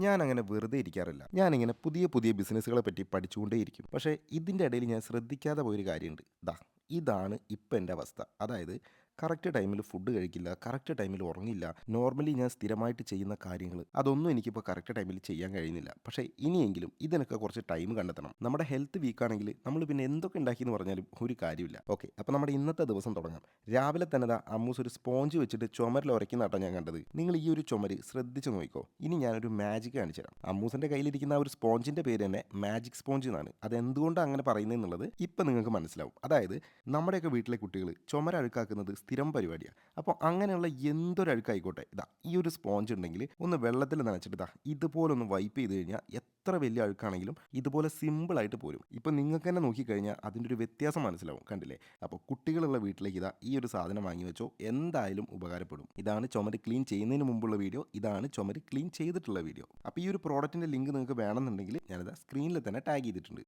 ഞാൻ അങ്ങനെ വെറുതെ ഇരിക്കാറില്ല. ഞാനിങ്ങനെ പുതിയ പുതിയ ബിസിനസ്സുകളെ പറ്റി പഠിച്ചുകൊണ്ടേയിരിക്കും. പക്ഷേ ഇതിൻ്റെ ഇടയിൽ ഞാൻ ശ്രദ്ധിക്കാതെ പോയൊരു കാര്യമുണ്ട്. ഇതാണ് ഇപ്പം എൻ്റെ അവസ്ഥ. അതായത് കറക്റ്റ് ടൈമിൽ ഫുഡ് കഴിക്കില്ല, കറക്റ്റ് ടൈമിൽ ഉറങ്ങില്ല. നോർമലി ഞാൻ സ്ഥിരമായിട്ട് ചെയ്യുന്ന കാര്യങ്ങൾ അതൊന്നും എനിക്കിപ്പോൾ കറക്റ്റ് ടൈമിൽ ചെയ്യാൻ കഴിയുന്നില്ല. പക്ഷേ ഇനിയെങ്കിലും ഇതിനൊക്കെ കുറച്ച് ടൈം കണ്ടെത്തണം. നമ്മുടെ ഹെൽത്ത് വീക്കാണെങ്കിൽ നമ്മൾ പിന്നെ എന്തൊക്കെ ഉണ്ടാക്കിയെന്ന് പറഞ്ഞാലും ഒരു കാര്യമില്ല. ഓക്കെ, അപ്പോൾ നമ്മുടെ ഇന്നത്തെ ദിവസം തുടങ്ങാം. രാവിലെ തന്നെ അമ്മൂസ് ഒരു സ്പോഞ്ച് വെച്ചിട്ട് ചുമരിൽ ഉരയ്ക്കുന്നതാട്ടോ ഞാൻ കണ്ടത്. നിങ്ങൾ ഈ ഒരു ചുമര് ശ്രദ്ധിച്ച് നോക്കിക്കോ. ഇനി ഞാനൊരു മാജിക് കാണിച്ചു തരാം. അമ്മൂസിൻ്റെ കയ്യിലിരിക്കുന്ന ആ ഒരു സ്പോഞ്ചിൻ്റെ പേര് തന്നെ മാജിക് സ്പോഞ്ച് എന്നാണ്. അതെന്തുകൊണ്ടാണ് അങ്ങനെ പറയുന്നതെന്നുള്ളത് ഇപ്പം നിങ്ങൾക്ക് മനസ്സിലാവും. അതായത് നമ്മുടെയൊക്കെ വീട്ടിലെ കുട്ടികൾ ചുമര് അഴുക്കാക്കുന്നത് സ്ഥിരം പരിപാടിയാണ്. അപ്പോൾ അങ്ങനെയുള്ള എന്തൊരു അഴുക്കായിക്കോട്ടെ, ഈ ഒരു സ്പോഞ്ച് ഉണ്ടെങ്കിൽ ഒന്ന് വെള്ളത്തിൽ നനച്ചിട്ട് ഇതുപോലെ ഒന്ന് വൈപ്പ് ചെയ്ത് കഴിഞ്ഞാൽ എത്ര വലിയ അഴുക്കാണെങ്കിലും ഇതുപോലെ സിമ്പിളായിട്ട് പോരും. ഇപ്പം നിങ്ങൾക്ക് തന്നെ നോക്കിക്കഴിഞ്ഞാൽ അതിൻ്റെ ഒരു വ്യത്യാസം മനസ്സിലാവും. കണ്ടില്ലേ? അപ്പോൾ കുട്ടികളുള്ള വീട്ടിലേക്ക് ഈ ഒരു സാധനം വാങ്ങി വെച്ചോ, എന്തായാലും ഉപകാരപ്പെടും. ഇതാണ് ചുമര് ക്ലീൻ ചെയ്യുന്നതിന് മുമ്പുള്ള വീഡിയോ, ഇതാണ് ചുമര് ക്ലീൻ ചെയ്തിട്ടുള്ള വീഡിയോ. അപ്പോൾ ഈ ഒരു പ്രോഡക്റ്റിൻ്റെ ലിങ്ക് നിങ്ങൾക്ക് വേണമെന്നുണ്ടെങ്കിൽ ഞാനിത് സ്ക്രീനിൽ തന്നെ ടാഗ് ചെയ്തിട്ടുണ്ട്.